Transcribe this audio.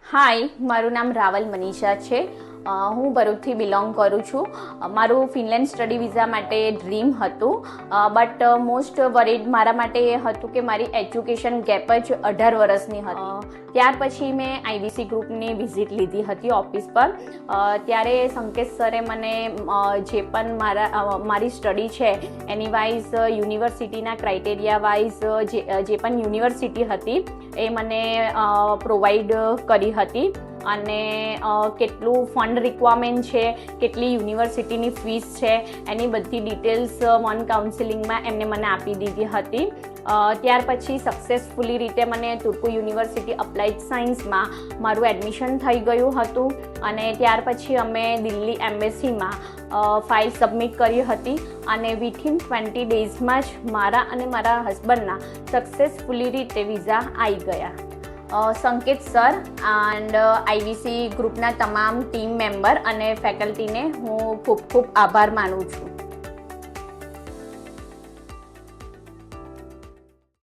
હાય, મારું નામ રાવલ મનીષા છે. હું ભરૂચથી બિલોંગ કરું છું. મારું ફિનલેન્ડ સ્ટડી વિઝા માટે ડ્રીમ હતું, બટ મોસ્ટ વરીડ મારા માટે એ હતું કે મારી એજ્યુકેશન ગેપ જ 18 વર્ષની હતી. ત્યાર પછી મેં આઈવીસી ગ્રુપની વિઝિટ લીધી હતી ઓફિસ પર. ત્યારે સંકેત સરે મને જે પણ મારી સ્ટડી છે એની વાઇઝ યુનિવર્સિટીના ક્રાઇટેરિયા વાઇઝ જે પણ યુનિવર્સિટી હતી એ મને પ્રોવાઈડ કરી હતી અને કેટલું ફંડ રિક્વાયરમેન્ટ છે, કેટલી યુનિવર્સિટીની ફીસ છે, એની બધી ડિટેલ્સ વન કાઉન્સિલિંગમાં એમને મને આપી દીધી હતી. ત્યાર પછી સક્સેસફુલી રીતે મને તુર્કુ યુનિવર્સિટી અપ્લાઇડ સાયન્સમાં મારું એડમિશન થઈ ગયું હતું અને ત્યાર પછી અમે દિલ્હી એમ્બેસીમાં ફાઇલ સબમિટ કરી હતી અને વિથિન 20 ડેઝમાં જ મારા અને મારા હસબન્ડના સક્સેસફુલી રીતે વિઝા આવી ગયા. સંકેત સર એન્ડ આઈવીસી ગ્રુપના તમામ ટીમ મેમ્બર અને ફેકલ્ટીને હું ખૂબ ખૂબ આભાર માનું છું.